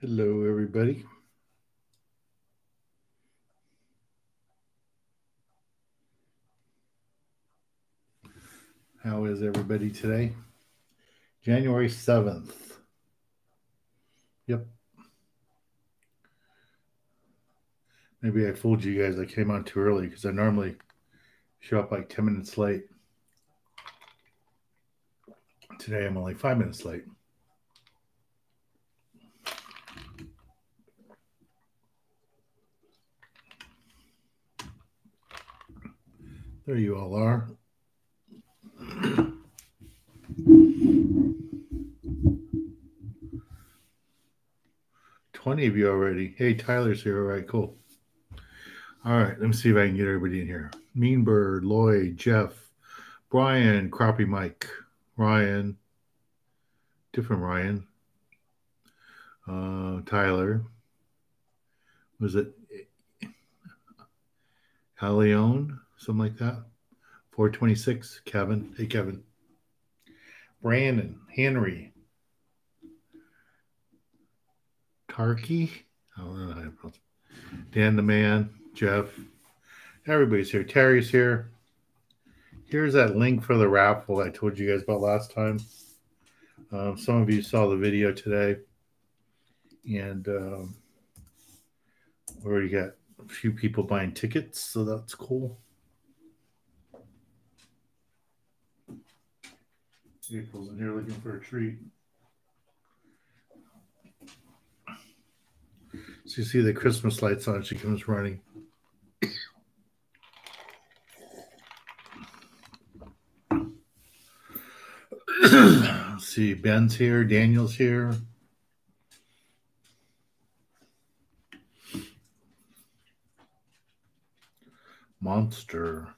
Hello, everybody. How is everybody today? January 7th. Yep. Maybe I fooled you guys. I came on too early because I normally show up like 10 minutes late. Today I'm only 5 minutes late. There you all are. 20 of you already. Hey, Tyler's here. All right, cool. All right, let me see if I can get everybody in here. Mean Bird, Lloyd, Jeff, Brian, Crappie Mike, Ryan, different Ryan, Tyler. Was it Leon? Something like that. 426, Kevin. Hey, Kevin. Brandon, Henry, Karki. I don't know how to pronounce it. Dan the Man, Jeff. Everybody's here. Terry's here. Here's that link for the raffle I told you guys about last time. Some of you saw the video today. And we already got a few people buying tickets, so that's cool. April's in here looking for a treat. So you see the Christmas lights on, she comes running. Let's see, Ben's here, Daniel's here. Monster.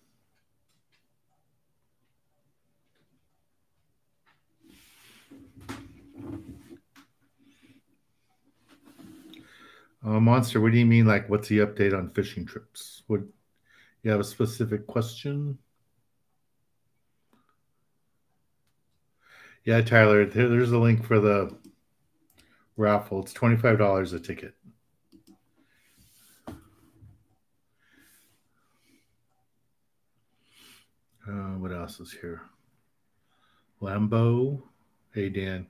Monster, what do you mean? Like, what's the update on fishing trips? Would you have a specific question? Yeah, Tyler, there's a link for the raffle. It's $25 a ticket. What else is here? Lambo. Hey, Dan.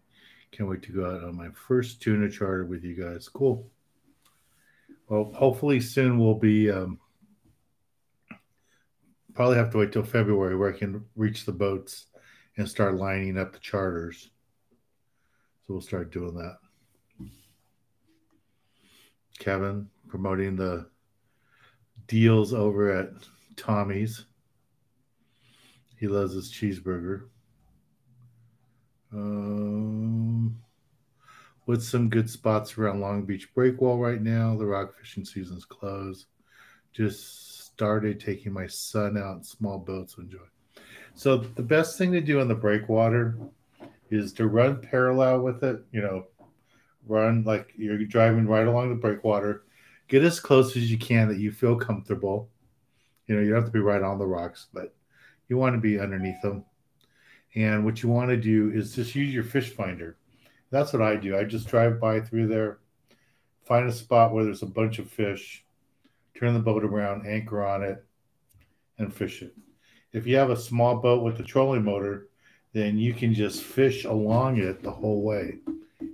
Can't wait to go out on my first tuna charter with you guys. Cool. Well, hopefully soon we'll be probably have to wait till February where I can reach the boats and start lining up the charters. So we'll start doing that. Kevin promoting the deals over at Tommy's. He loves his cheeseburger. What's some good spots around Long Beach Breakwall right now? The rock fishing season's closed. Just started taking my son out in small boats to enjoy. So the best thing to do on the breakwater is to run parallel with it. You know, run like you're driving right along the breakwater. Get as close as you can that you feel comfortable. You know, you don't have to be right on the rocks, but you want to be underneath them. And what you want to do is just use your fish finder. That's what I do. I just drive by through there, find a spot where there's a bunch of fish, turn the boat around, anchor on it, and fish it. If you have a small boat with a trolling motor, then you can just fish along it the whole way.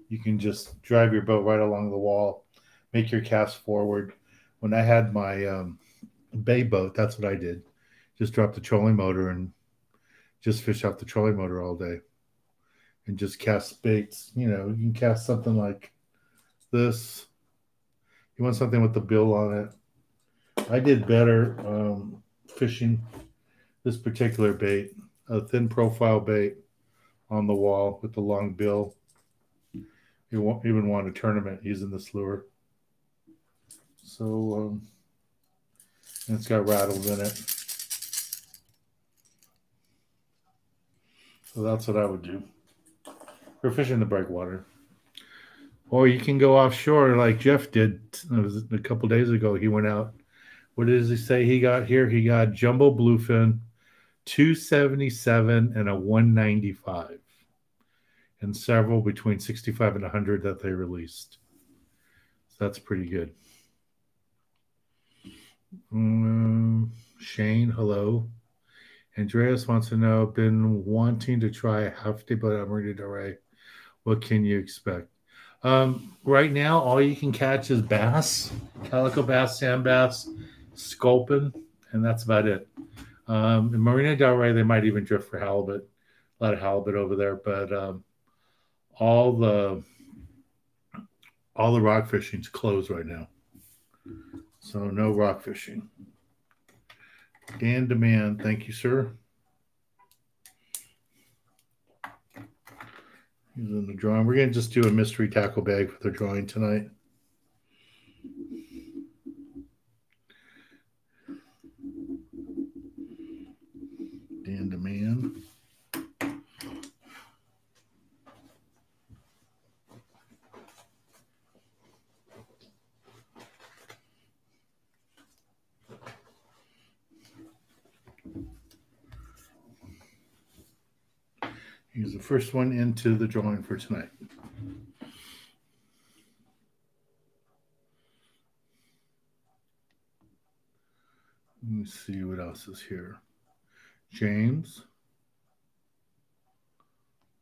You can just drive your boat right along the wall, make your cast forward. When I had my bay boat, that's what I did. Just drop the trolling motor and just fish off the trolling motor all day and just cast baits. You know, you can cast something like this. You want something with the bill on it. I did better fishing this particular bait, a thin profile bait on the wall with the long bill. You won't even want a tournament using this lure. So it's got rattles in it. So that's what I would do for fishing the breakwater. Or you can go offshore like Jeff did. It was a couple days ago. He went out. What does he say he got here? He got jumbo bluefin, 277 and a 195, and several between 65 and 100 that they released. That's pretty good. Shane, hello. Andreas wants to know, been wanting to try a half day, but I'm ready to write. What can you expect? Right now, all you can catch is bass, calico bass, sand bass, sculpin, and that's about it. In Marina Del Rey, they might even drift for halibut. A lot of halibut over there, but all the all the rock fishing's closed right now, so no rock fishing. Dan Demand, thank you, sir. He's in the drawing. We're gonna just do a mystery tackle bag for the drawing tonight. Dan Demand. He's the first one into the drawing for tonight. Let me see what else is here. James.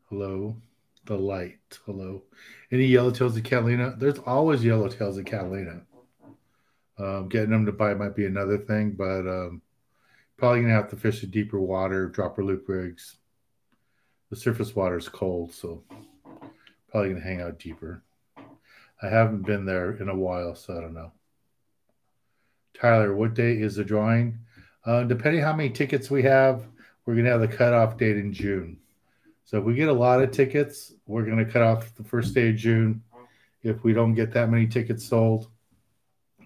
Hello. The light. Hello. Any yellowtails of Catalina? There's always yellowtails of Catalina. Getting them to bite might be another thing, but probably going to have to fish a deeper water, dropper loop rigs. The surface water is cold, so probably going to hang out deeper. I haven't been there in a while, so I don't know. Tyler, what day is the drawing? Depending how many tickets we have, we're going to have the cutoff date in June. So if we get a lot of tickets, we're going to cut off the first day of June. If we don't get that many tickets sold,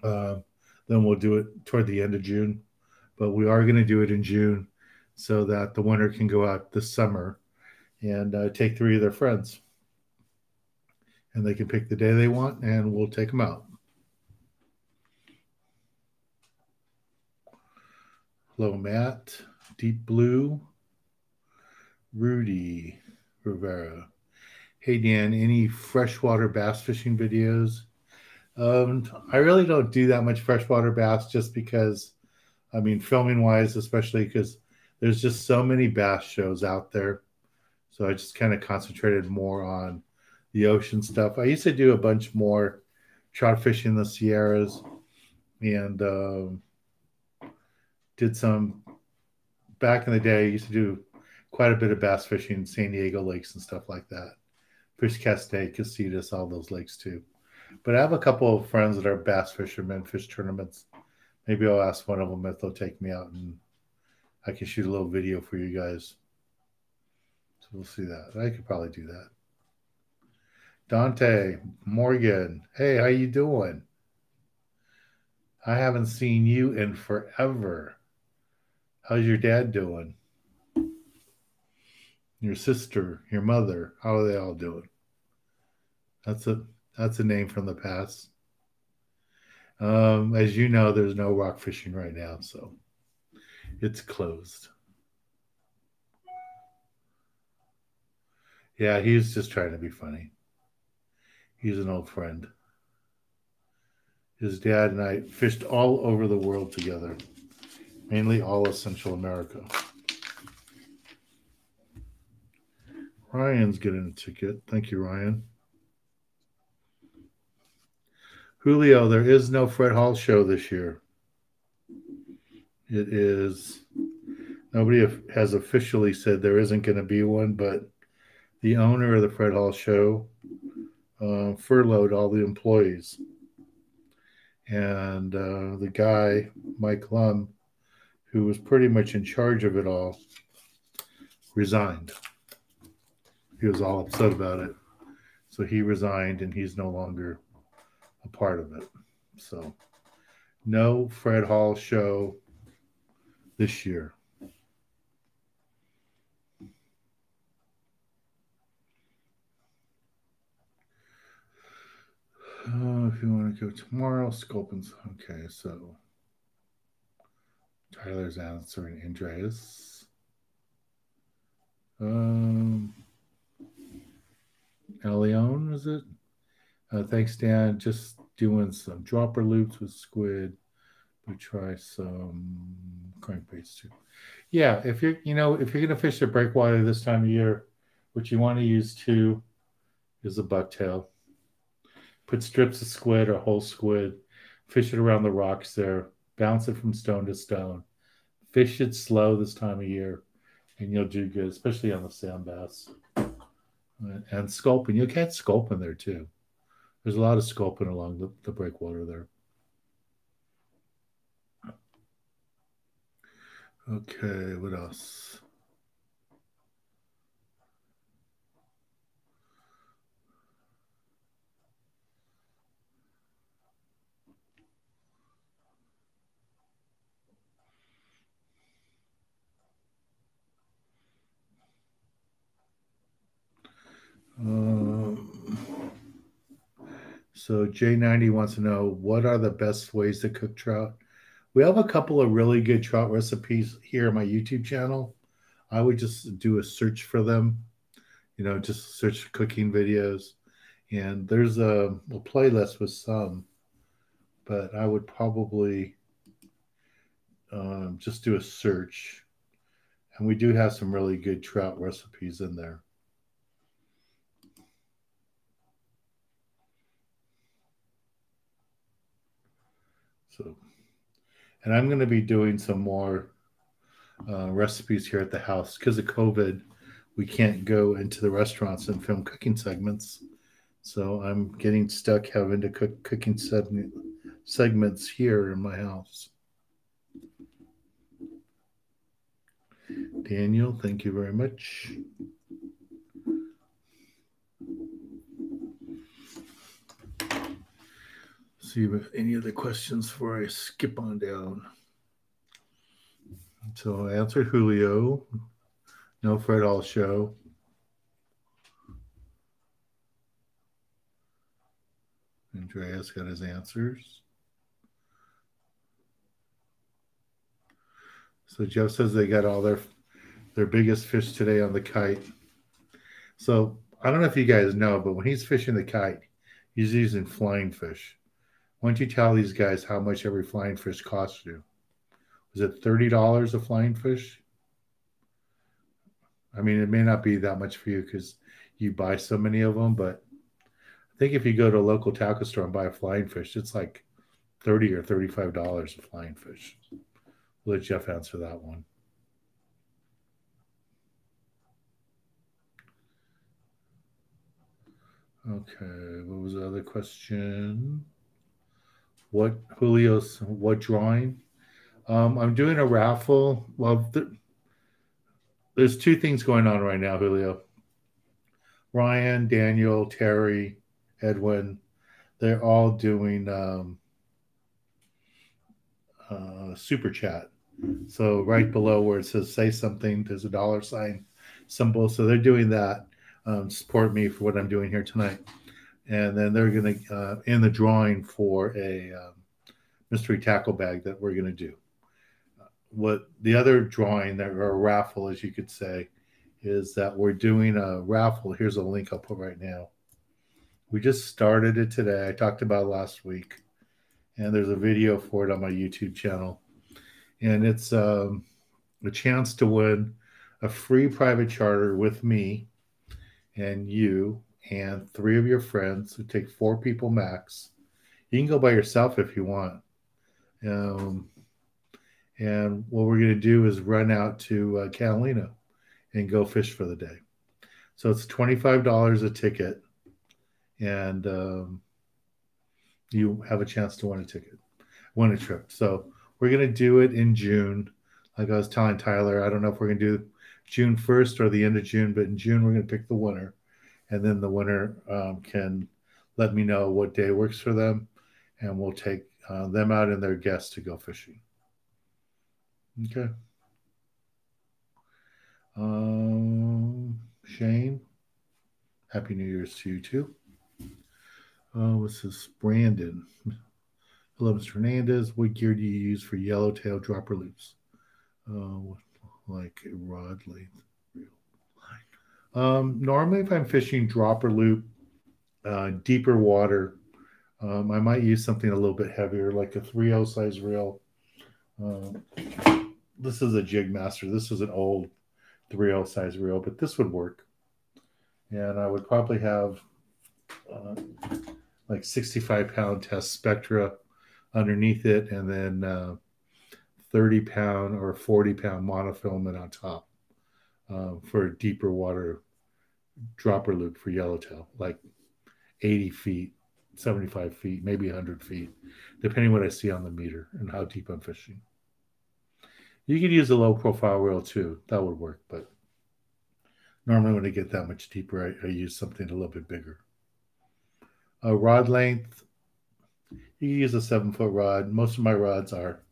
then we'll do it toward the end of June. But we are going to do it in June so that the winner can go out this summer and take 3 of their friends. And they can pick the day they want, and we'll take them out. Hello, Matt. Deep Blue. Rudy Rivera. Hey, Dan, any freshwater bass fishing videos? I really don't do that much freshwater bass just because, I mean, filming wise, especially because there's just so many bass shows out there. So I just kind of concentrated more on the ocean stuff. I used to do a bunch more trout fishing in the Sierras and did some back in the day. I used to do quite a bit of bass fishing in San Diego lakes and stuff like that. Fish Cascade, Casitas, all those lakes too. But I have a couple of friends that are bass fishermen, fish tournaments. Maybe I'll ask one of them if they'll take me out and I can shoot a little video for you guys. So we'll see that. I could probably do that. Dante Morgan, hey, how you doing? I haven't seen you in forever. How's your dad doing? Your sister, your mother, how are they all doing? That's a name from the past. As you know, there's no rock fishing right now, so it's closed. Yeah, he's just trying to be funny. He's an old friend. His dad and I fished all over the world together, mainly all of Central America. Ryan's getting a ticket. Thank you, Ryan. Julio, there is no Fred Hall show this year. It is, nobody has officially said there isn't going to be one, but the owner of the Fred Hall show furloughed all the employees. And the guy, Mike Lum, who was pretty much in charge of it all, resigned. He was all upset about it. So he resigned and he's no longer a part of it. So no Fred Hall show this year. If you want to go tomorrow, Sculpin's. Okay, so Tyler's answering Andreas. Elion, is it? Thanks, Dan. Just doing some dropper loops with squid. We try some crankbaits too. Yeah, if you're gonna fish the breakwater this time of year, what you want to use too is a bucktail. Put strips of squid or whole squid, fish it around the rocks there, bounce it from stone to stone. Fish it slow this time of year, and you'll do good, especially on the sand bass. And sculpin. You'll catch sculpin there too. There's a lot of sculpin along the breakwater there. Okay, what else? So J90 wants to know, what are the best ways to cook trout? We have a couple of really good trout recipes here on my YouTube channel. I would just do a search for them, just search cooking videos. And there's a playlist with some, but I would probably just do a search. And we do have some really good trout recipes in there. So, and I'm going to be doing some more recipes here at the house because of COVID. We can't go into the restaurants and film cooking segments. So I'm getting stuck having to cook cooking segments here in my house. Daniel, thank you very much. See if any other questions before I skip on down. So I answered Julio. No Fred All Show. Andreas got his answers. So Jeff says they got all their biggest fish today on the kite. So I don't know if you guys know, but when he's fishing the kite, he's using flying fish. Why don't you tell these guys how much every flying fish costs you? Was it $30 a flying fish? I mean, it may not be that much for you because you buy so many of them, but I think if you go to a local tackle store and buy a flying fish, it's like $30 or $35 a flying fish. We'll let Jeff answer that one. Okay, what was the other question? What drawing? I'm doing a raffle. Well, there's two things going on right now, Julio. Ryan, Daniel, Terry, Edwin, they're all doing super chat. So right below where it says say something, there's a $ symbol. So they're doing that. Support me for what I'm doing here tonight. And then they're going to, in the drawing for a mystery tackle bag that we're going to do. What the other drawing, or a raffle, as you could say, is that we're doing a raffle. Here's a link I'll put right now. We just started it today. I talked about it last week. And there's a video for it on my YouTube channel. And it's a chance to win a free private charter with me and you and 3 of your friends. Who take 4 people max. You can go by yourself if you want. And what we're going to do is run out to Catalina and go fish for the day. So it's $25 a ticket. And you have a chance to win a trip. So we're going to do it in June. Like I was telling Tyler, I don't know if we're going to do June 1st or the end of June, but in June, we're going to pick the winner. And then the winner can let me know what day works for them. And we'll take them out and their guests to go fishing. Okay. Shane, Happy New Year's to you too. This is Brandon. Hello, Mr. Hernandez. What gear do you use for yellowtail dropper loops? Like a rod length. Normally, if I'm fishing dropper loop, deeper water, I might use something a little bit heavier, like a 3/0 size reel. Um, this is a Jig Master. This is an old 3/0 size reel, but this would work. And I would probably have uh, like 65-pound test Spectra underneath it, and then 30-pound or 40-pound monofilament on top for a deeper water dropper loop for yellowtail, like 80 feet, 75 feet, maybe 100 feet, depending what I see on the meter and how deep I'm fishing. You could use a low profile reel too. That would work, but normally when I get that much deeper, I use something a little bit bigger. Rod length, you can use a 7-foot rod. Most of my rods are,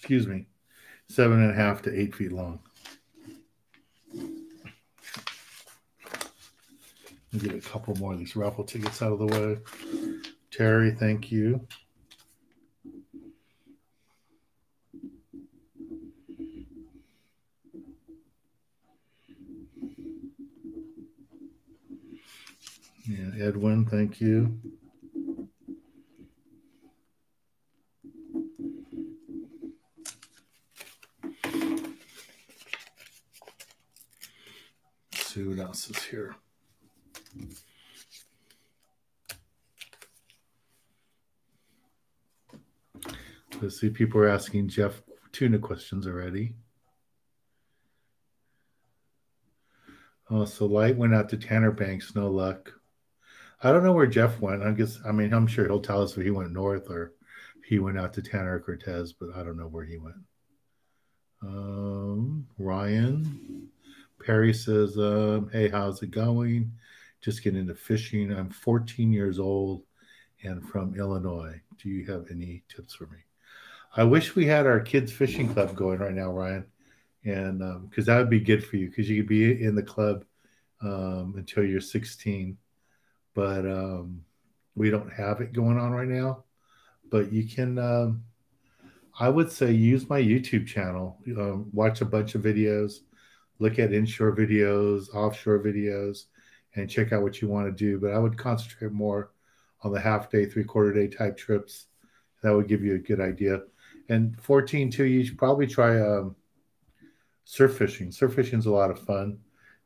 7.5 to 8 feet long. I'll get a couple more of these raffle tickets out of the way. Terry, thank you. Yeah, Edwin, thank you. Let's see what else is here. Let's see, people are asking Jeff tuna questions already. Oh, so Light went out to Tanner Banks, no luck. I don't know where Jeff went. I'm sure he'll tell us if he went north or if he went out to Tanner Cortez, but I don't know where he went. Ryan Perry says, hey, how's it going? Just getting into fishing. I'm 14 years old and from Illinois. Do you have any tips for me? I wish we had our kids fishing club going right now, Ryan, and because that would be good for you, because you could be in the club until you're 16, but we don't have it going on right now. But you can, I would say, use my YouTube channel, watch a bunch of videos, look at inshore videos, offshore videos, and check out what you want to do. But I would concentrate more on the half day, 3/4 day type trips. That would give you a good idea. And 14 too, you should probably try surf fishing. Surf fishing is a lot of fun,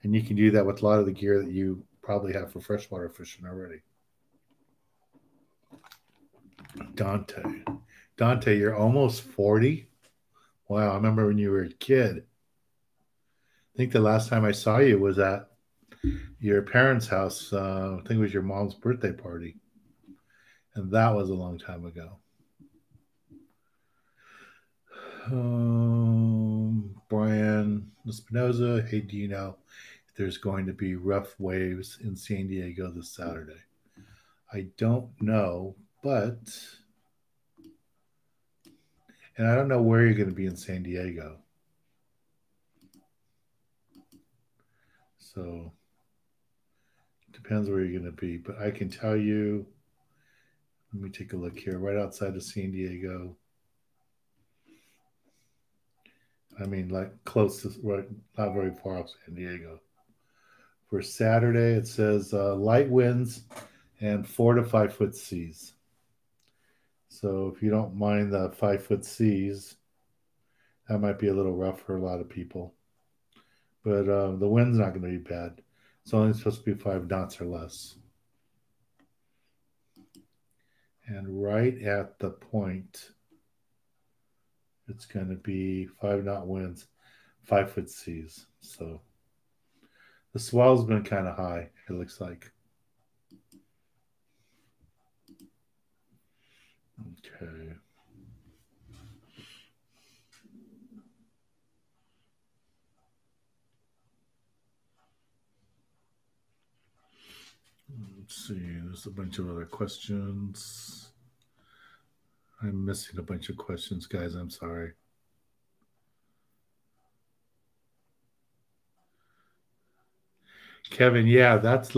and you can do that with a lot of the gear that you probably have for freshwater fishing already. Dante, you're almost 40. Wow, I remember when you were a kid. I think the last time I saw you was at your parents' house. I think it was your mom's birthday party, and that was a long time ago. Brian Espinoza, hey, do you know if there's going to be rough waves in San Diego this Saturday? I don't know, but, and I don't know where you're going to be in San Diego. So it depends where you're going to be, but I can tell you, let me take a look here, right outside of San Diego. I mean, like close to, right, not very far off San Diego. For Saturday, it says light winds and 4 to 5 foot seas. So if you don't mind the 5 foot seas, that might be a little rough for a lot of people. But the wind's not going to be bad. It's only supposed to be 5 knots or less. And right at the point, it's going to be 5 knot winds, 5 foot seas. So the swell's been kind of high, it looks like. Okay. Let's see, there's a bunch of other questions. I'm missing a bunch of questions, guys. I'm sorry. Kevin, yeah, that's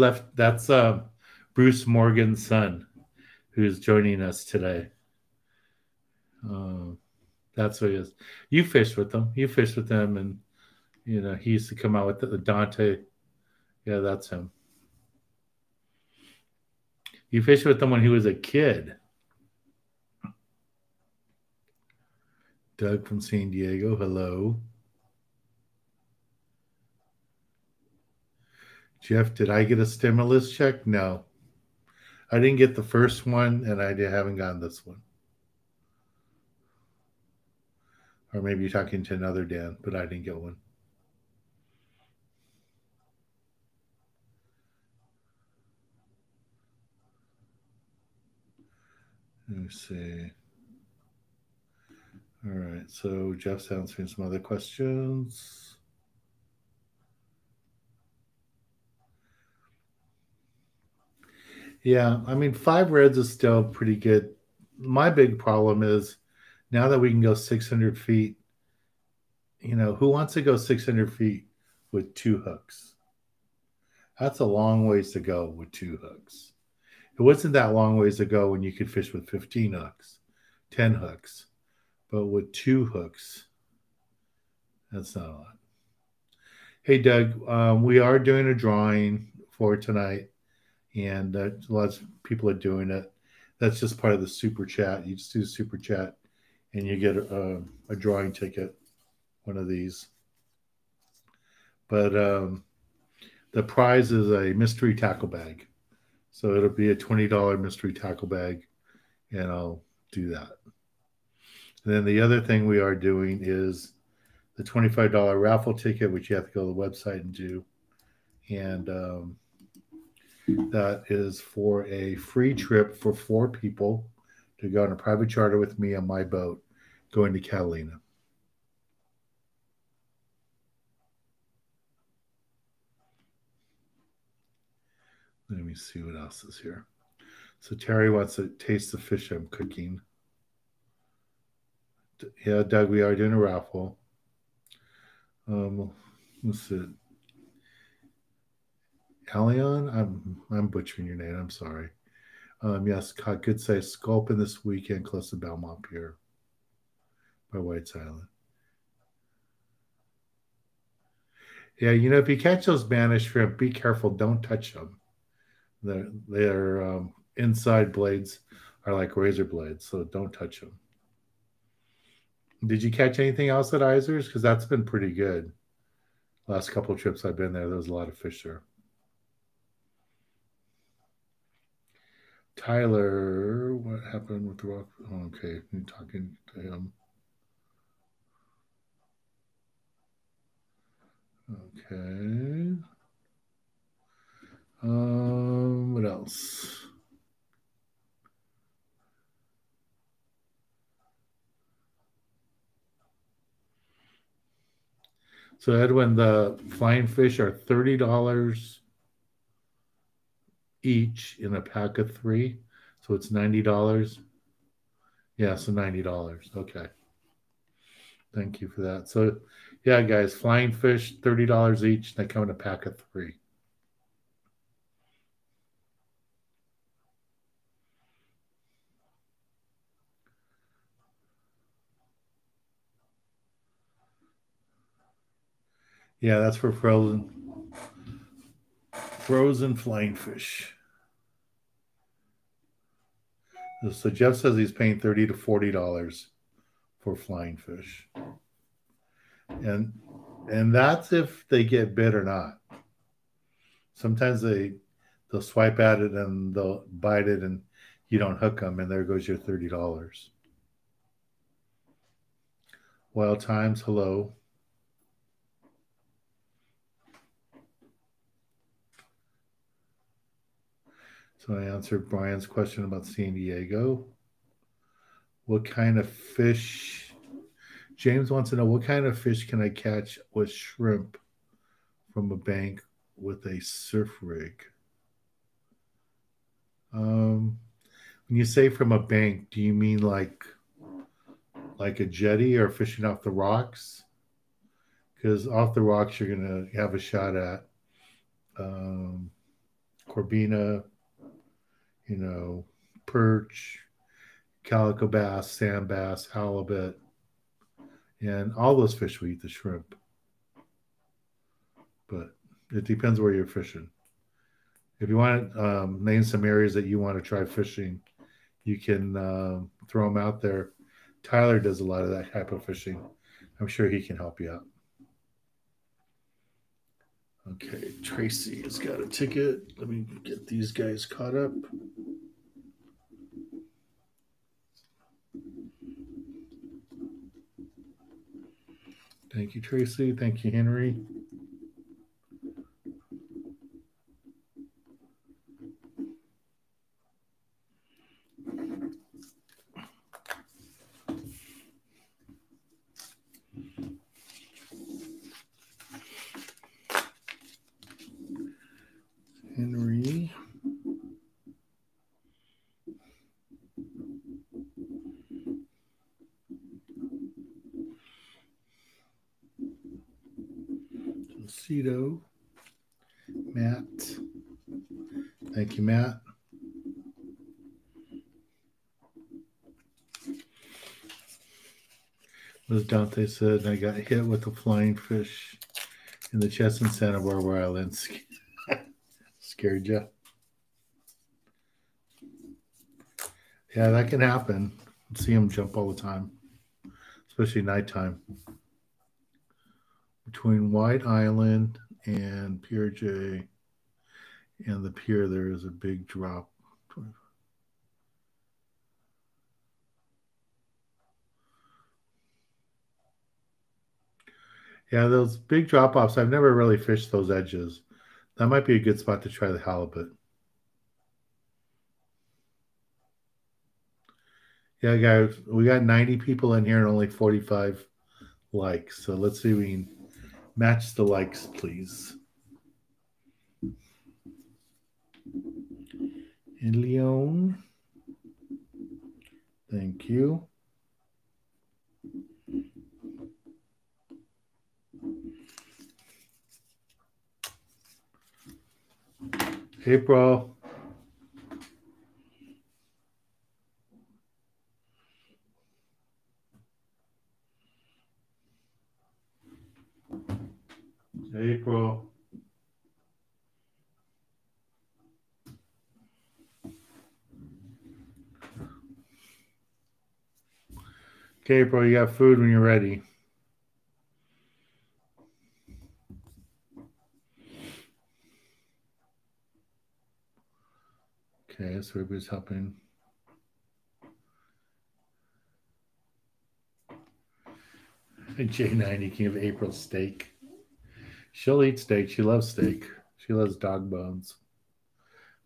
Bruce Morgan's son who's joining us today. That's what he is. You fished with them. You fished with them, and he used to come out with the Dante. Yeah, that's him. You fished with him when he was a kid. Doug from San Diego, hello. Jeff, did I get a stimulus check? No. I didn't get the first one, and I haven't gotten this one. Or maybe you're talking to another Dan, but I didn't get one. Let me see. All right, so Jeff's answering some other questions. Yeah, I mean, 5 reds is still pretty good. My big problem is now that we can go 600 feet, who wants to go 600 feet with 2 hooks? That's a long ways to go with 2 hooks. It wasn't that long ways to go when you could fish with 15 hooks, 10 hooks, but with 2 hooks, that's not a lot. Hey, Doug, we are doing a drawing for tonight, and lots of people are doing it. That's just part of the super chat. You just do super chat, and you get a drawing ticket, one of these. But the prize is a mystery tackle bag. So it'll be a $20 mystery tackle bag, and I'll do that. And then the other thing we are doing is the $25 raffle ticket, which you have to go to the website and do. And that is for a free trip for 4 people to go on a private charter with me on my boat going to Catalina. Let me see what else is here. So Terry wants to taste the fish I'm cooking. Yeah, Doug, we are doing a raffle. Let's see. Alion, I'm butchering your name. I'm sorry. Yes, caught good size sculpin this weekend close to Belmont Pier by White's Island. Yeah, if you catch those Spanish shrimp, be careful. Don't touch them. Their inside blades are like razor blades, so don't touch them. Did you catch anything else at Isers? Because that's been pretty good. Last couple of trips I've been there was a lot of fish there. Tyler, what happened with the rock? Oh, okay, you're talking to him. Okay. What else? So Edwin, the flying fish are $30 each in a pack of 3. So it's $90. Yeah, so $90. Okay. Thank you for that. So yeah, guys, flying fish, $30 each. They come in a pack of 3. Yeah, that's for frozen flying fish. So Jeff says he's paying $30 to $40 for flying fish. And that's if they get bit or not. Sometimes they'll swipe at it and they'll bite it and you don't hook them, and there goes your $30. Wild Times, hello. So I answered Brian's question about San Diego. What kind of fish? James wants to know what kind of fish can I catch with shrimp from a bank with a surf rig? When you say from a bank, do you mean like a jetty or fishing off the rocks? Because off the rocks, you're going to have a shot at corbina, perch, calico bass, sand bass, halibut, and all those fish will eat the shrimp. But it depends where you're fishing. If you want to name some areas that you want to try fishing, you can throw them out there. Tyler does a lot of that type of fishing. I'm sure he can help you out. Okay, Tracy has got a ticket. Let me get these guys caught up. Thank you, Tracy. Thank you, Henry. Henry. Cito. Matt. Thank you, Matt. As Dante said, I got hit with a flying fish in the chest in Santa Barbara Islands. Scared you? Yeah, that can happen. I see them jump all the time, especially nighttime. Between White Island and Pier J and the pier, there is a big drop. Yeah, those big drop offs, I've never really fished those edges. That might be a good spot to try the halibut. Yeah, guys, we got 90 people in here and only 45 likes. So let's see if we can match the likes, please. And Leon. Thank you. April. April. Okay, April, you got food when you're ready. Okay, so everybody's helping. J90 can give April steak. She'll eat steak. She loves steak. She loves dog bones.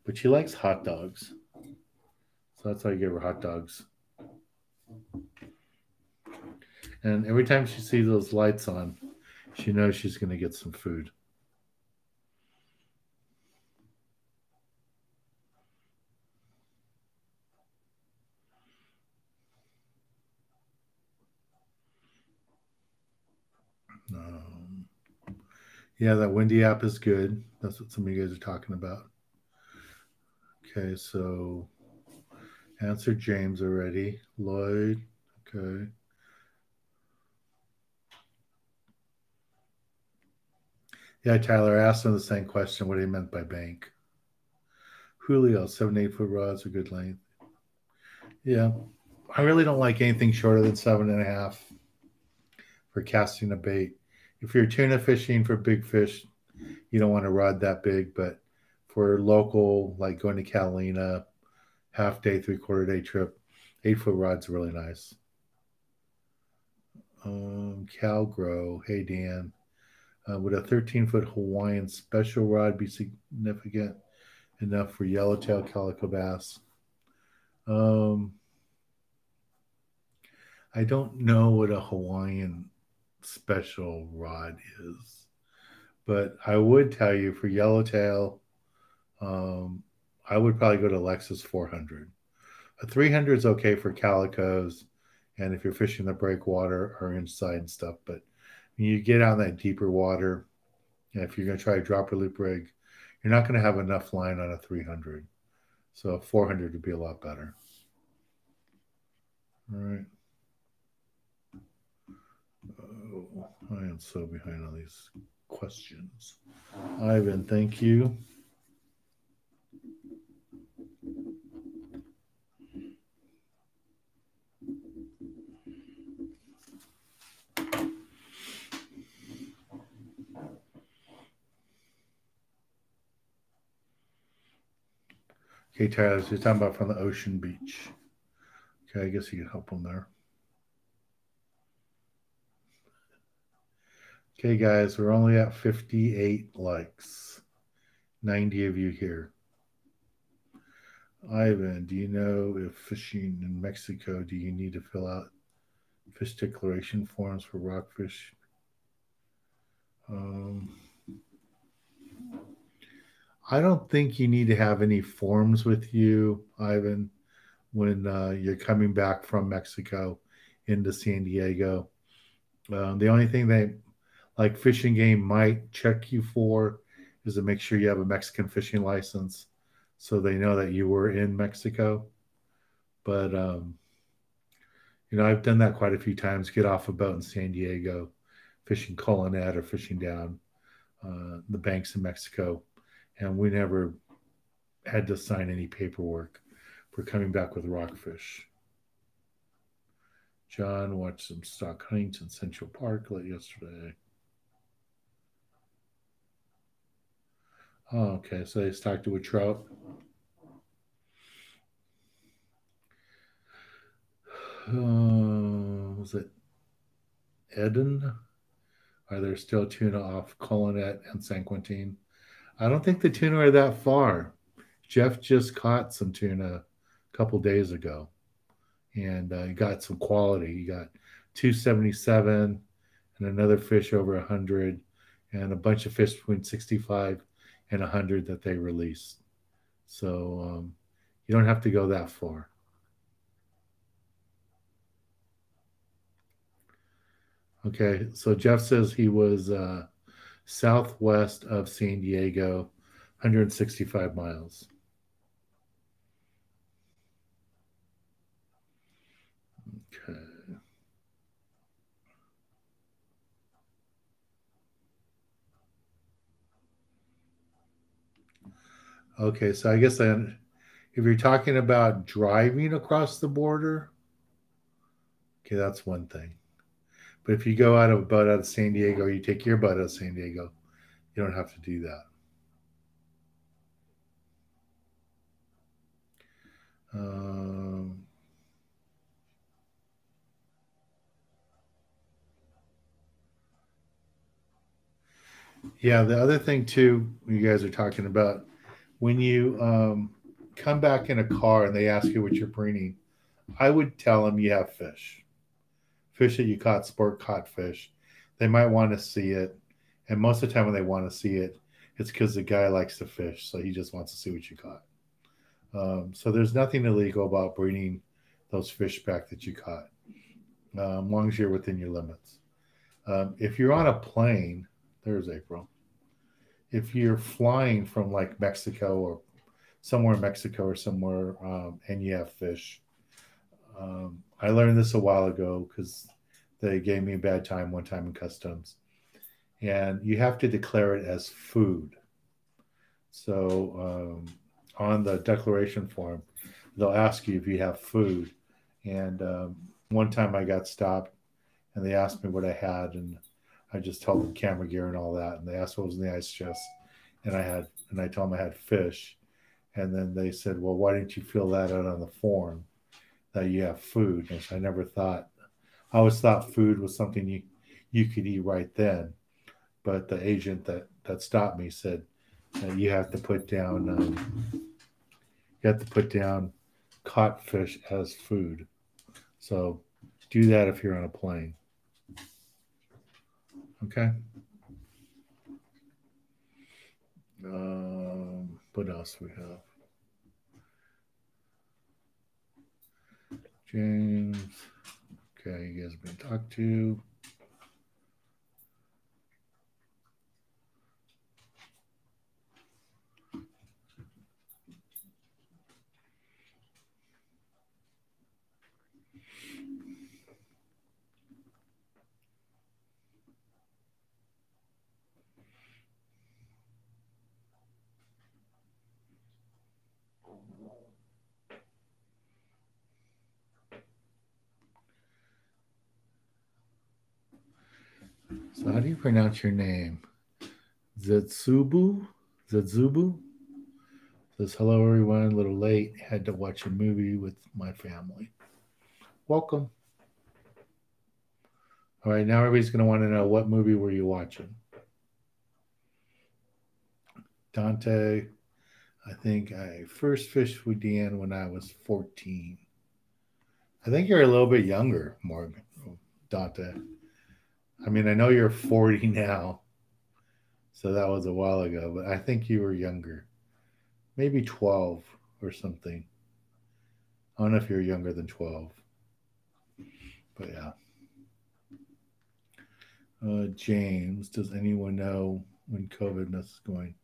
But she likes hot dogs. So that's why I give her hot dogs. And every time she sees those lights on, she knows she's going to get some food. Yeah, that Windy app is good. That's what some of you guys are talking about. Okay, so answer James already. Lloyd, okay. Yeah, Tyler asked him the same question, what he meant by bank. Julio, 7 8 foot rods are good length. Yeah, I really don't like anything shorter than 7.5 for casting a bait. If you're tuna fishing for big fish, you don't want a rod that big, but for local, like going to Catalina, half day, 3/4 day trip, 8 foot rod's really nice. Calgrow, hey Dan, would a 13 foot Hawaiian special rod be significant enough for yellowtail calico bass? I don't know what a Hawaiian special rod is, but I would tell you for yellowtail, I would probably go to Lexus 400. A 300 is okay for calicos and if you're fishing the breakwater or inside and stuff, but when you get out in that deeper water, and if you're going to try a dropper loop rig, you're not going to have enough line on a 300. So a 400 would be a lot better. All right. Oh, I am so behind on these questions. Ivan, thank you. Okay, Tyler, so you're talking about from the ocean beach. Okay, I guess you can help them there. Okay, guys, we're only at 58 likes. 90 of you here. Ivan, do you know if fishing in Mexico, do you need to fill out fish declaration forms for rockfish? I don't think you need to have any forms with you, Ivan, when you're coming back from Mexico into San Diego. The only thing they like fishing game might check you for is to make sure you have a Mexican fishing license so they know that you were in Mexico. But I've done that quite a few times. Get off a boat in San Diego, fishing Colonet or fishing down the banks in Mexico, and we never had to sign any paperwork for coming back with rockfish. John watched some stock hunts in Central Park yesterday. Oh, okay. So they stocked it with trout. Was it Eden? Are there still tuna off Colonet and San Quentin? I don't think the tuna are that far. Jeff just caught some tuna a couple days ago, and he got some quality. He got 277 and another fish over 100 and a bunch of fish between 65 and 100 that they released. So you don't have to go that far. Okay, so Jeff says he was southwest of San Diego, 165 miles. Okay. Okay, so I guess then if you're talking about driving across the border, okay, that's one thing. But if you go out of a boat out of San Diego, you take your boat out of San Diego, you don't have to do that. Um, yeah, the other thing too, you guys are talking about when you come back in a car and they ask you what you're bringing, I would tell them you have fish that you caught, sport caught fish. They might want to see it, and most of the time when they want to see it, it's because the guy likes to fish, so he just wants to see what you caught. So there's nothing illegal about bringing those fish back that you caught, as long as you're within your limits. If you're on a plane, there's April. If you're flying from like Mexico or somewhere in Mexico or somewhere, and you have fish, I learned this a while ago because they gave me a bad time one time in customs, and you have to declare it as food. So on the declaration form, they'll ask you if you have food. And one time I got stopped and they asked me what I had, and I just told them camera gear and all that. And they asked what was in the ice chest, and I told them I had fish. And then they said, "Well, why didn't you fill that out on the form that you have food?" And so I always thought food was something you could eat right then. But the agent that stopped me said you have to put down caught fish as food. So do that if you're on a plane. Okay. What else we have? James. Okay, you guys have been talked to. So how do you pronounce your name? Zetsubu? Zetsubu? Says, hello everyone, a little late. Had to watch a movie with my family. Welcome. All right, now everybody's going to want to know what movie were you watching? Dante, I think I first fished with Dan when I was 14. I think you're a little bit younger, Morgan, Dante. I mean, I know you're 40 now, so that was a while ago, but I think you were younger. Maybe 12 or something. I don't know if you're younger than 12, but yeah. James, does anyone know when COVID is going?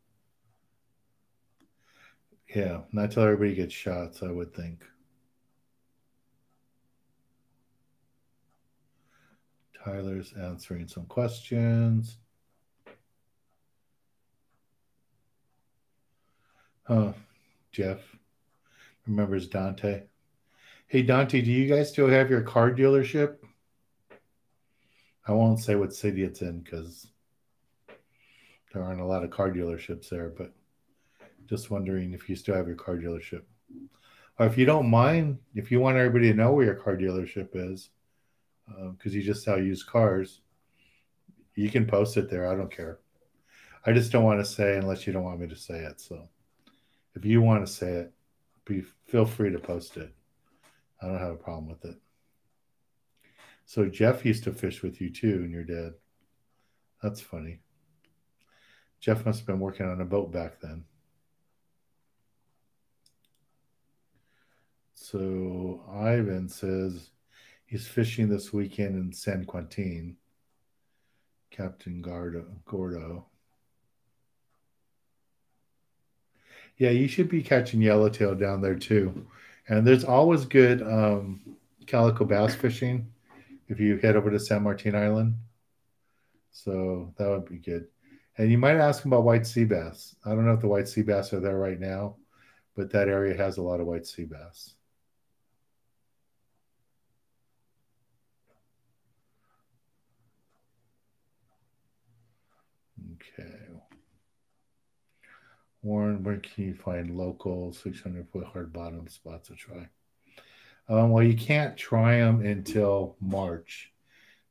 Yeah, not till everybody gets shots, I would think. Tyler's answering some questions. Huh, Jeff remembers Dante. Hey, Dante, do you guys still have your car dealership? I won't say what city it's in because there aren't a lot of car dealerships there, but just wondering if you still have your car dealership. Or if you don't mind, if you want everybody to know where your car dealership is, because you just sell used cars, you can post it there. I don't care. I just don't want to say unless you don't want me to say it. So if you want to say it, feel free to post it. I don't have a problem with it. So Jeff used to fish with you too, and your dad. That's funny. Jeff must have been working on a boat back then. So Ivan says he's fishing this weekend in San Quentin. Captain Gordo. Yeah, you should be catching yellowtail down there too. And there's always good calico bass fishing if you head over to San Martin Island. So that would be good. And you might ask him about white sea bass. I don't know if the white sea bass are there right now, but that area has a lot of white sea bass. Okay. Warren, where can you find local 600-foot hard bottom spots to try? Well, you can't try them until March,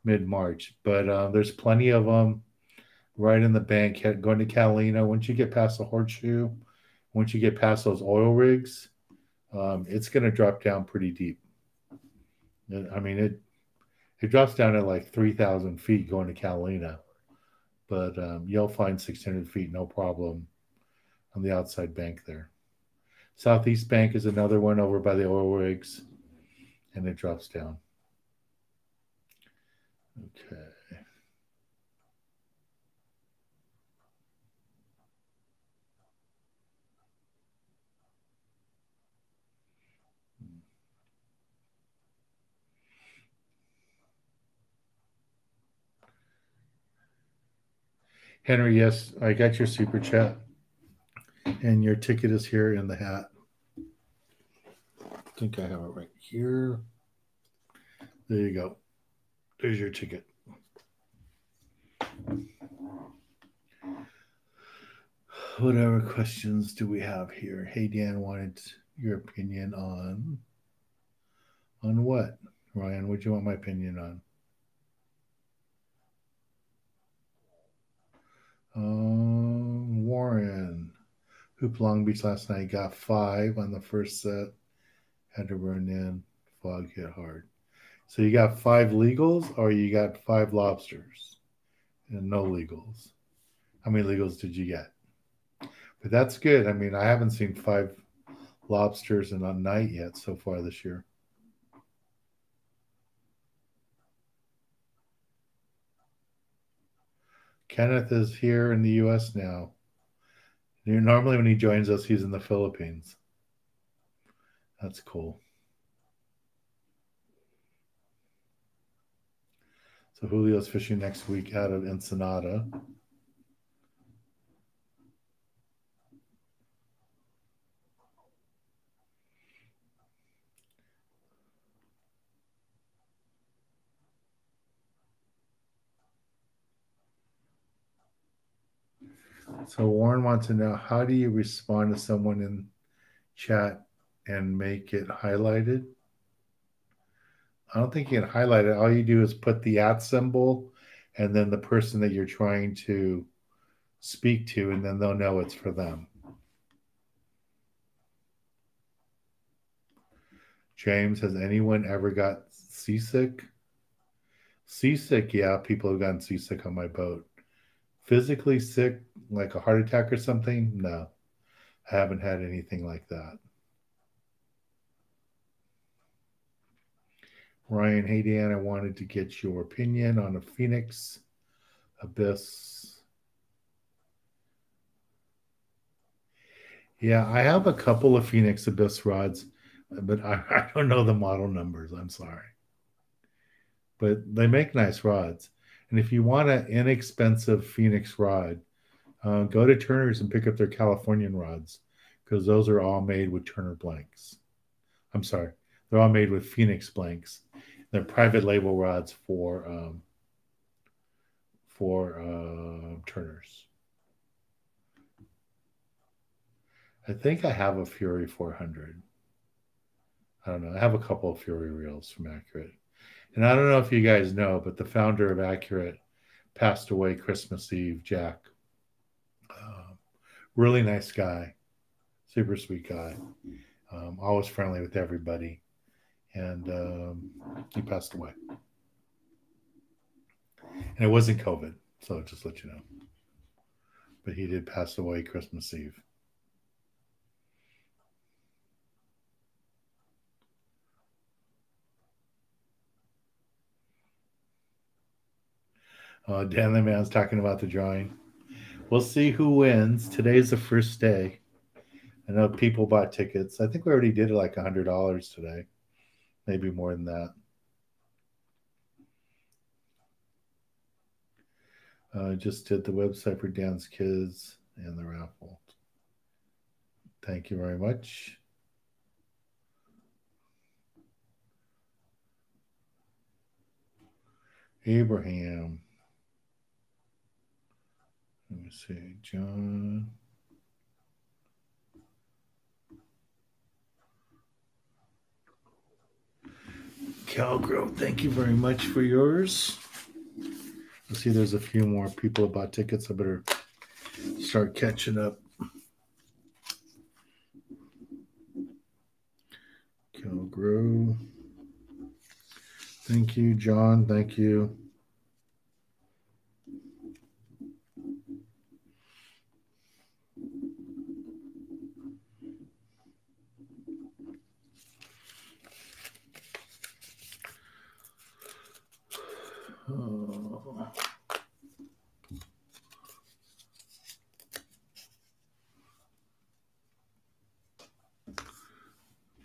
mid March, but there's plenty of them right in the bank. Going to Catalina, once you get past the horseshoe, once you get past those oil rigs, it's going to drop down pretty deep. I mean, it drops down at like 3,000 feet going to Catalina, but you'll find 600 feet no problem on the outside bank there. Southeast Bank is another one over by the oil rigs, and it drops down. Okay. Henry, yes, I got your super chat, and your ticket is here in the hat. I think I have it right here. There you go. There's your ticket. Whatever questions do we have here? Hey, Dan wanted your opinion on what? Ryan, what do you want my opinion on? Warren, hooped Long Beach last night. Got 5 on the first set. Had to run in. Fog hit hard. So you got 5 legals, or you got 5 lobsters, and no legals. How many legals did you get? But that's good. I mean, I haven't seen 5 lobsters in a night yet so far this year. Kenneth is here in the U.S. now. Normally, when he joins us, he's in the Philippines. That's cool. So Julio's fishing next week out of Ensenada. So Warren wants to know, how do you respond to someone in chat and make it highlighted? I don't think you can highlight it. All you do is put the @ symbol and then the person that you're trying to speak to, and then they'll know it's for them. James, has anyone ever got seasick? Seasick, yeah, people have gotten seasick on my boat. Physically sick, like a heart attack or something? No, I haven't had anything like that. Ryan, hey Dan, I wanted to get your opinion on a Phoenix Abyss. Yeah, I have a couple of Phoenix Abyss rods, but I don't know the model numbers. I'm sorry. But they make nice rods. And if you want an inexpensive Phoenix rod, go to Turner's and pick up their Californian rods, because those are all made with Turner blanks. I'm sorry, they're all made with Phoenix blanks. They're private label rods for Turner's. I think I have a Fury 400. I don't know. I have a couple of Fury reels from Accurate. And I don't know if you guys know, but the founder of Accurate passed away Christmas Eve, Jack. Really nice guy, super sweet guy, always friendly with everybody. And he passed away. And it wasn't COVID, so just let you know. But he did pass away Christmas Eve. Dan the Man's talking about the drawing. We'll see who wins. Today's the first day. I know people bought tickets. I think we already did like $100 today. Maybe more than that. Just did the website for Dan's Kids and the raffle. Thank you very much. Abraham. Let me see. John. Calgrove, thank you very much for yours. I see there's a few more people who bought tickets. I better start catching up. Calgrove. Thank you, John. Thank you.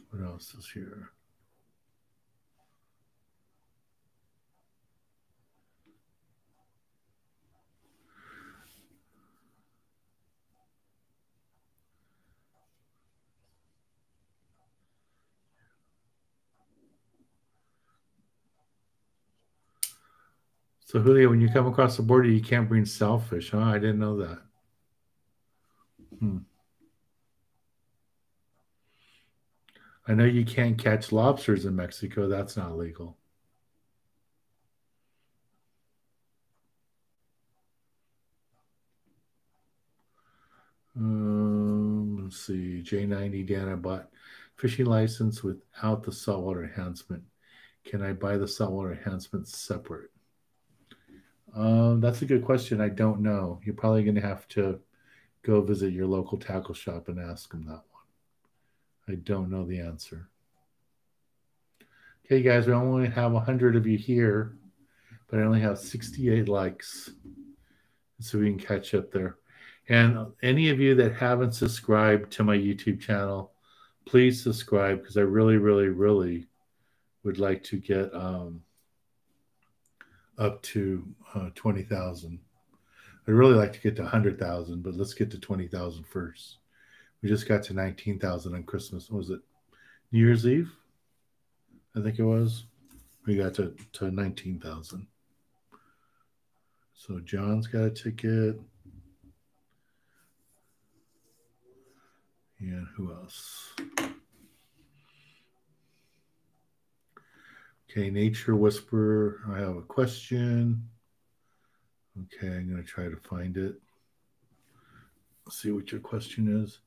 What else is here? So, Julio, when you come across the border, you can't bring sailfish, huh? I didn't know that. I know you can't catch lobsters in Mexico. That's not legal. Let's see. J90 Dan, I bought fishing license without the saltwater enhancement. Can I buy the saltwater enhancement separate? That's a good question. I don't know. You're probably going to have to go visit your local tackle shop and ask them that one. I don't know the answer. Okay, guys, we only have 100 of you here, but I only have 68 likes. So we can catch up there. And any of you that haven't subscribed to my YouTube channel, please subscribe, because I really, really, really would like to get up to 20,000. I'd really like to get to 100,000, but let's get to 20,000 first. We just got to 19,000 on Christmas. What was it? New Year's Eve? I think it was. We got to 19,000. So John's got a ticket. And who else? Okay, Nature Whisperer, I have a question. Okay, I'm going to try to find it. Let's see what your question is.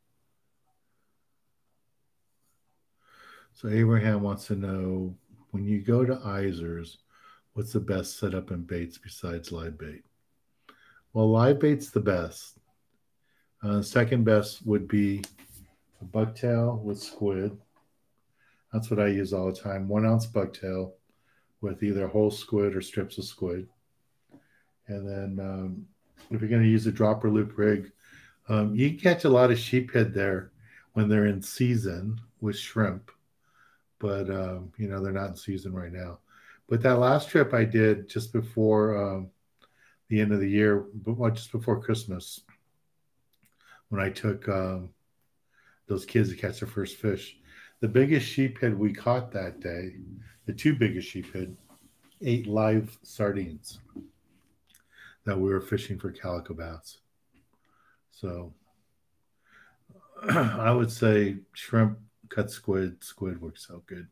So Abraham wants to know, when you go to Izers, what's the best setup and baits besides live bait? Well, live bait's the best. Second best would be a bucktail with squid. That's what I use all the time. 1 ounce bucktail with either whole squid or strips of squid. And then if you're going to use a dropper loop rig, you can catch a lot of sheephead there when they're in season with shrimp. But, they're not in season right now. But that last trip I did just before the end of the year, just before Christmas, when I took those kids to catch their first fish, the biggest sheephead we caught that day, the 2 biggest sheephead, ate live sardines that we were fishing for calico bass. So I would say shrimp, cut squid works out good.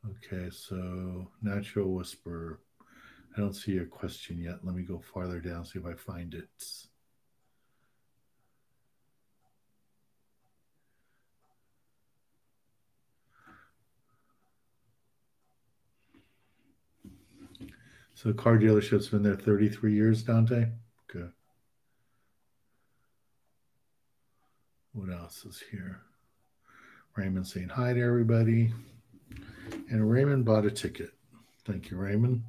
Okay, so Natural Whisperer. I don't see your question yet. Let me go farther down, see if I find it. So car dealership's been there 33 years, Dante? Okay. What else is here? Raymond saying hi to everybody. And Raymond bought a ticket. Thank you, Raymond.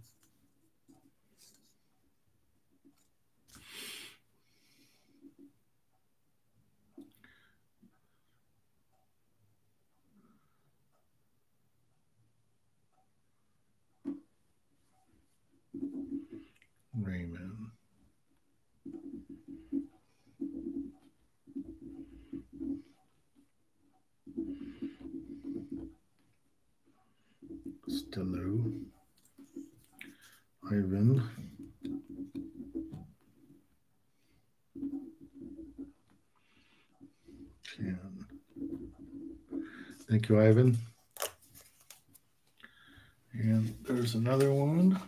Raymond. Stello. Ivan. Ken. Thank you, Ivan. And there's another one.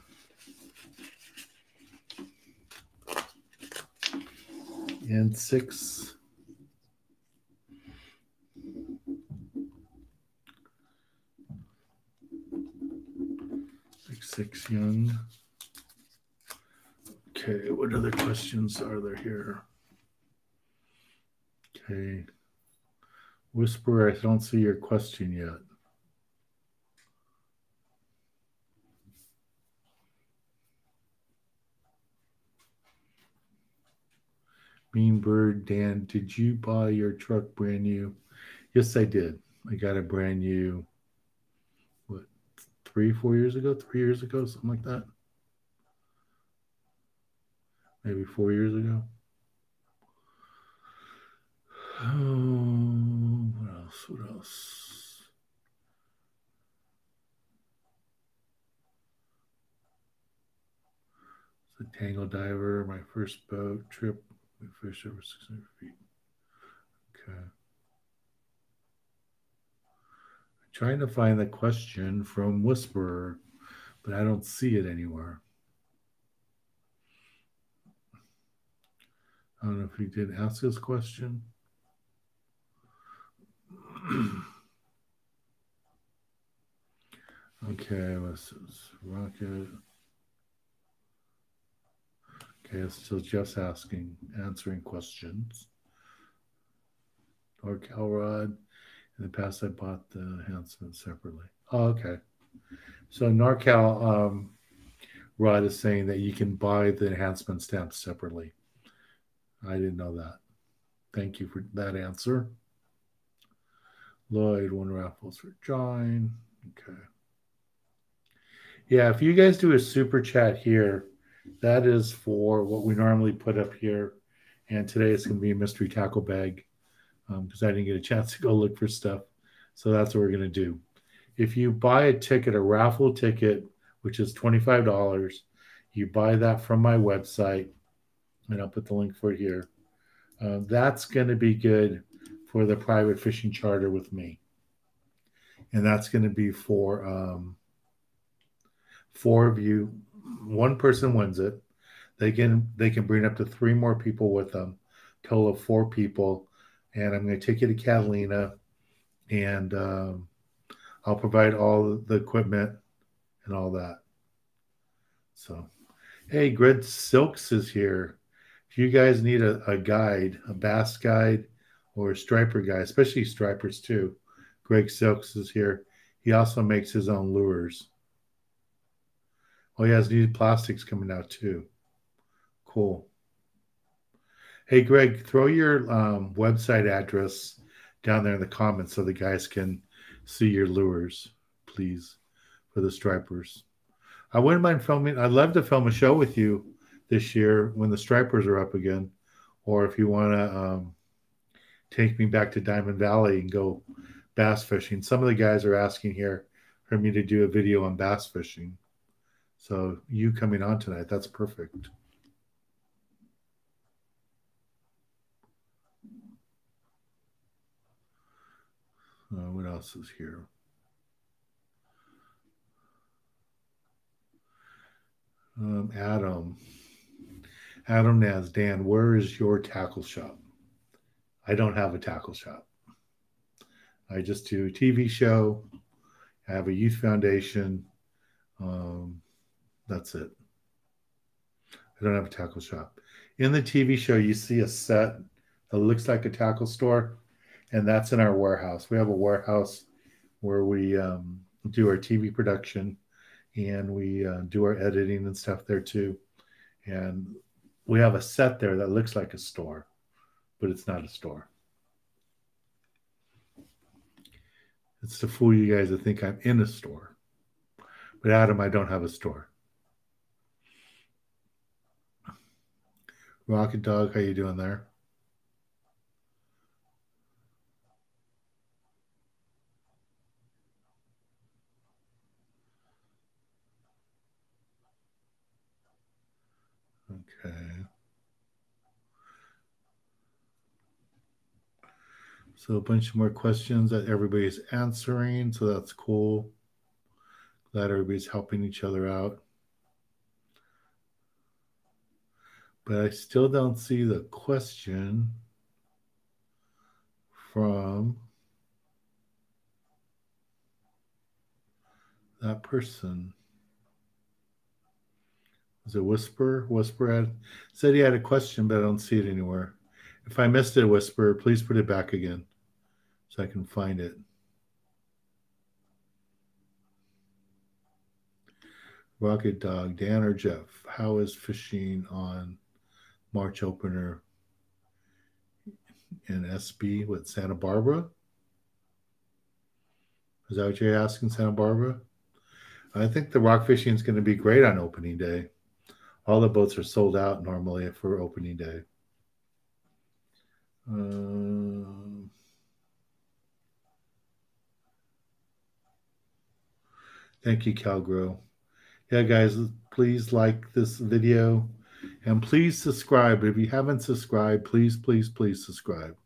And 6. 6 young. Okay, what other questions are there here? Okay. Whisperer, I don't see your question yet. Mean Bird, Dan, did you buy your truck brand new? Yes, I did. I got a brand new, 3 years ago, something like that. Maybe 4 years ago. Oh, what else? It's a Tangle Diver, my first boat trip. We fished over 600 feet. Okay. I'm trying to find the question from Whisperer, but I don't see it anywhere. I don't know if he did ask his question. Okay, what's this? Rocket. Okay, so Jeff's answering questions. Or Calrod. In the past, I bought the enhancement separately. Oh, okay. So NorCal Rod is saying that you can buy the enhancement stamps separately. I didn't know that. Thank you for that answer. Lloyd, 1 raffles for John. Okay. Yeah, if you guys do a super chat here, that is for what we normally put up here. And today it's going to be a mystery tackle bag because I didn't get a chance to go look for stuff. So that's what we're going to do. If you buy a ticket, a raffle ticket, which is $25, you buy that from my website, and I'll put the link for it here. That's going to be good for the private fishing charter with me. And that's going to be for four of you. One person wins it. They can bring up to three more people with them, total of four people. And I'm going to take you to Catalina, and I'll provide all the equipment and all that. So, hey, Greg Silks is here. If you guys need a guide, a bass guide or a striper guide, especially stripers too, Greg Silks is here. He also makes his own lures. Oh, he has new plastics coming out too. Cool. Hey, Greg, throw your website address down there in the comments so the guys can see your lures, please, for the stripers. I wouldn't mind filming. I'd love to film a show with you this year when the stripers are up again, or if you want to take me back to Diamond Valley and go bass fishing. Some of the guys are asking here for me to do a video on bass fishing. So you coming on tonight, that's perfect. What else is here? Adam Naz, Dan, where is your tackle shop? I don't have a tackle shop. I just do a TV show. I have a youth foundation. That's it. I don't have a tackle shop. In the TV show, you see a set that looks like a tackle store, and that's in our warehouse. We have a warehouse where we do our TV production, and we do our editing and stuff there too. And we have a set there that looks like a store, but it's not a store. It's to fool you guys to think I'm in a store. But Adam, I don't have a store. Rocket Dog, how you doing there? Okay. So a bunch more questions that everybody's answering, so that's cool. Glad everybody's helping each other out. But I still don't see the question from that person. Was it Whisper? Whisper said he had a question, but I don't see it anywhere. If I missed it, Whisper, please put it back again so I can find it. Rocket Dog, Dan or Jeff, how is fishing on March opener in SB with Santa Barbara? Is that what you're asking, Santa Barbara? I think the rock fishing is going to be great on opening day. All the boats are sold out normally for opening day. Thank you, Calgro. Yeah, guys, please like this video and please subscribe. If you haven't subscribed, please, please, please subscribe.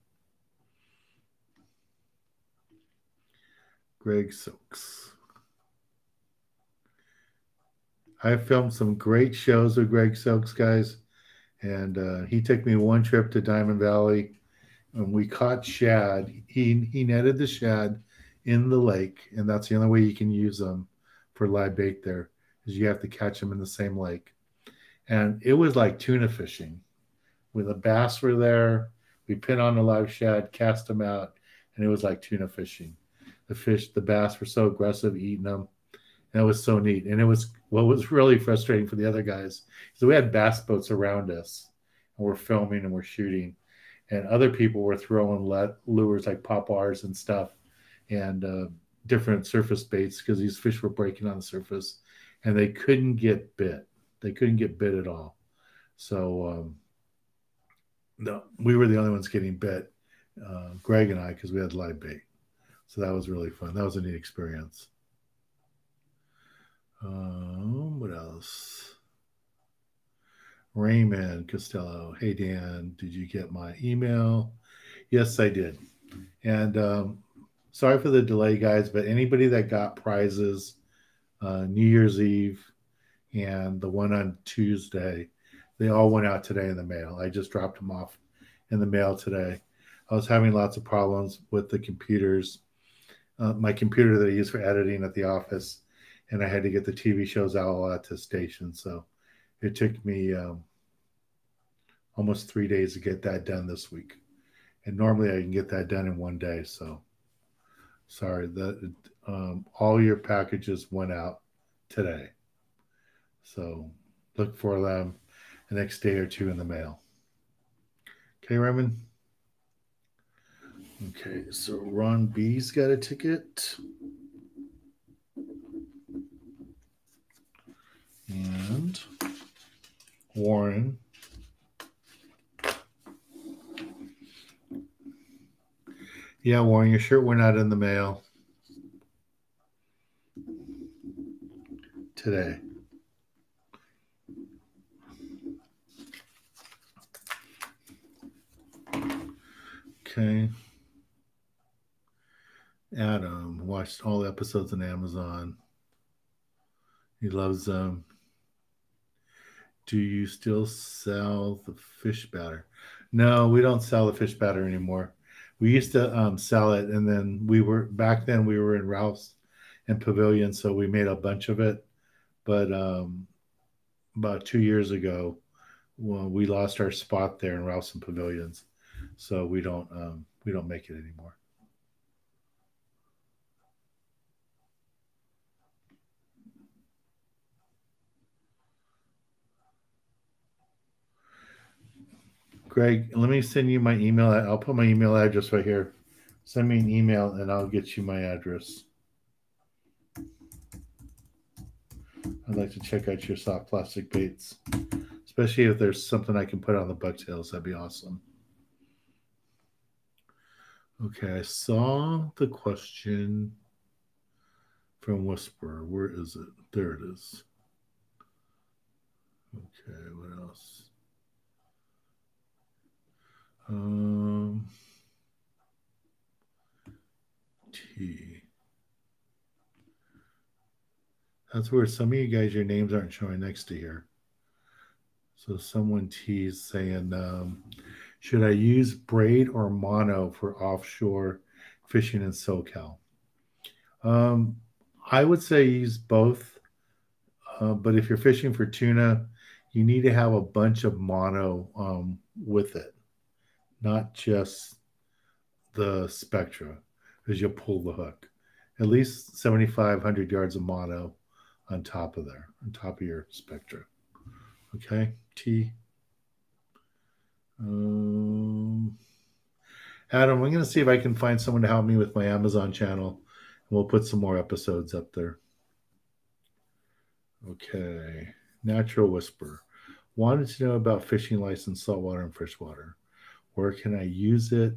Greg Silks. I filmed some great shows with Greg Silks, guys, and he took me one trip to Diamond Valley, and we caught shad. He netted the shad in the lake, and that's the only way you can use them for live bait there, is you have to catch them in the same lake. And it was like tuna fishing. When the bass were there, we pin on the live shad, cast them out, and it was like tuna fishing. The bass were so aggressive eating them. And it was so neat. And it was what was really frustrating for the other guys. So we had bass boats around us, and we're filming and we're shooting. And other people were throwing lures like pop-Rs and stuff, and different surface baits, because these fish were breaking on the surface, and they couldn't get bit. They couldn't get bit at all. So no, we were the only ones getting bit, Greg and I, because we had live bait. So that was really fun. That was a neat experience. What else? Raymond Costello. Hey, Dan, did you get my email? Yes, I did. And sorry for the delay, guys, but anybody that got prizes New Year's Eve and the one on Tuesday, they all went out today in the mail. I just dropped them off in the mail today. I was having lots of problems with the computers, my computer that I use for editing at the office, and I had to get the TV shows out at the station. So it took me almost 3 days to get that done this week. And normally I can get that done in one day. So sorry that all your packages went out today. So look for them the next day or two in the mail. Okay, Raymond? Okay, so Ron B's got a ticket. And Warren. Yeah, Warren, your shirt went out in the mail today. Okay. Adam watched all the episodes on Amazon. He loves them. Do you still sell the fish batter? No, we don't sell the fish batter anymore. We used to sell it, and then we were in Ralph's and Pavilion, so we made a bunch of it. But about 2 years ago, well, we lost our spot there in Ralph's and Pavilions, so we don't make it anymore. Greg, let me send you my email. I'll put my email address right here. Send me an email and I'll get you my address. I'd like to check out your soft plastic baits, especially if there's something I can put on the bucktails. That'd be awesome. Okay, I saw the question from Whisperer. Where is it? There it is. Okay, what else? T. That's where some of you guys, your names aren't showing next to here. So someone teased saying, should I use braid or mono for offshore fishing in SoCal? I would say use both. But if you're fishing for tuna, you need to have a bunch of mono with it, not just the spectra, because you'll pull the hook. At least 7,500 yards of mono on top of your spectra. Okay, T. Adam, I'm going to see if I can find someone to help me with my Amazon channel, and we'll put some more episodes up there. Okay, Natural Whisper. Wanted to know about fishing license, saltwater and freshwater. Where can I use it?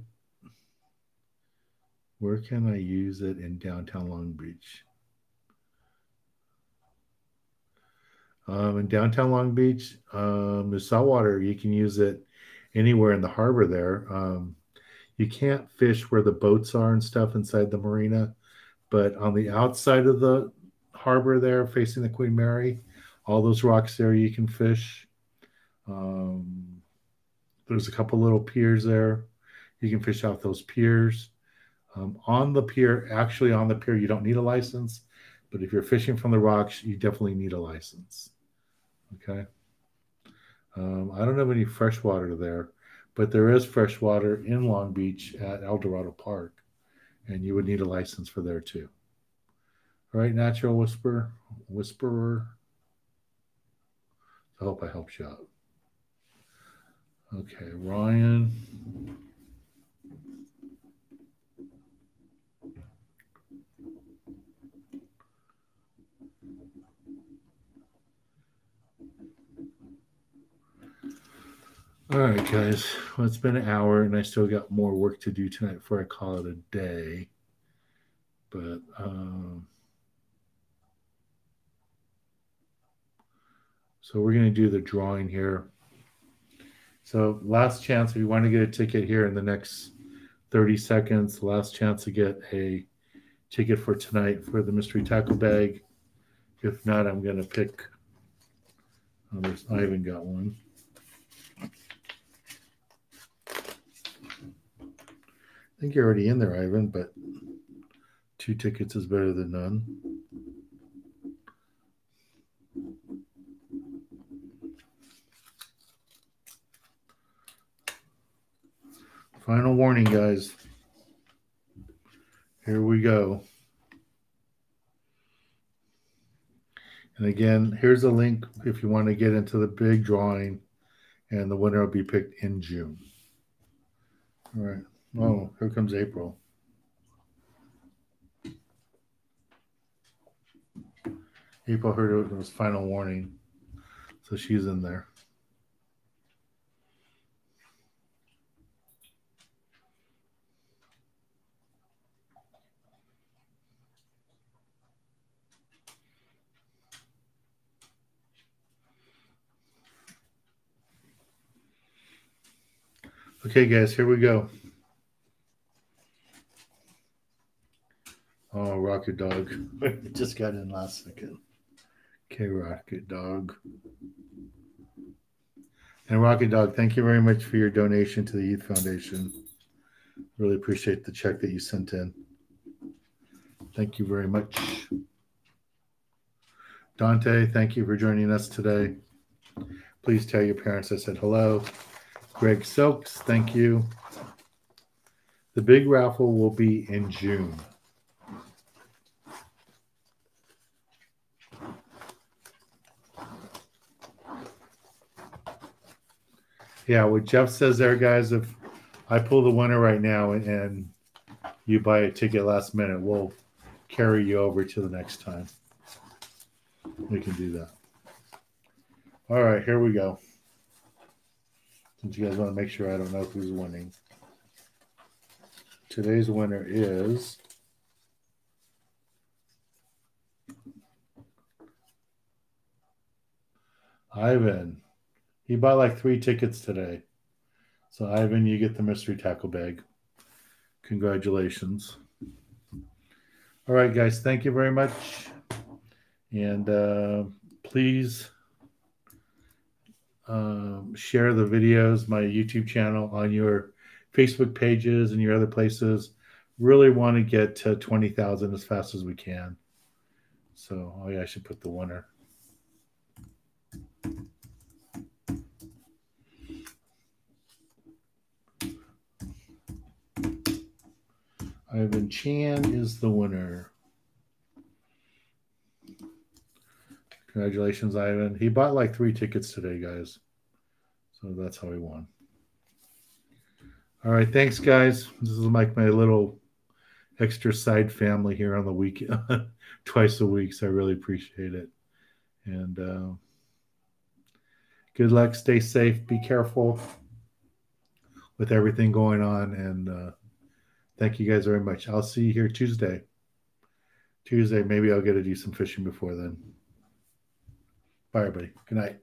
Where can I use it in downtown Long Beach? In downtown Long Beach, the saltwater, you can use it anywhere in the harbor there. You can't fish where the boats are and stuff inside the marina, but on the outside of the harbor there, facing the Queen Mary, all those rocks there, you can fish. There's a couple little piers there. You can fish off those piers. On the pier, you don't need a license, but if you're fishing from the rocks, you definitely need a license. Okay. I don't have any freshwater there, but there is freshwater in Long Beach at El Dorado Park, and you would need a license for there too. All right, Natural Whisperer. I hope I helped you out. Okay, Ryan. All right, guys. Well, it's been an hour, and I still got more work to do tonight before I call it a day. But so we're going to do the drawing here. So last chance, if you want to get a ticket here in the next 30 seconds, last chance to get a ticket for tonight for the mystery tackle bag. If not, I'm going to pick. Oh, Ivan got one. I think you're already in there, Ivan, but 2 tickets is better than none. Final warning, guys. Here we go. And again, here's a link if you want to get into the big drawing, and the winner will be picked in June. All right. Oh, here comes April. April heard it was final warning, so she's in there. Okay, guys, here we go. Oh, Rocket Dog. It just got in last second. Okay, Rocket Dog. And Rocket Dog, thank you very much for your donation to the Youth Foundation. Really appreciate the check that you sent in. Thank you very much. Dante, thank you for joining us today. Please tell your parents I said hello. Greg Silks, thank you. The big raffle will be in June. Yeah, what Jeff says there, guys, if I pull the winner right now and you buy a ticket last minute, we'll carry you over to the next time. We can do that. All right, here we go. Since you guys want to make sure I don't know who's winning. Today's winner is Ivan. He bought like 3 tickets today. So, Ivan, you get the mystery tackle bag. Congratulations. All right, guys, thank you very much. And please share the videos, my YouTube channel, on your Facebook pages and your other places. Really want to get to 20,000 as fast as we can. So, oh yeah, I should put the winner. Ivan Chan is the winner. Congratulations, Ivan. He bought like 3 tickets today, guys. So that's how he won. All right, thanks, guys. This is like my little extra side family here on the week, twice a week. So I really appreciate it. And good luck. Stay safe. Be careful with everything going on. And thank you guys very much. I'll see you here Tuesday. Maybe I'll get to do some fishing before then. Bye, everybody. Good night.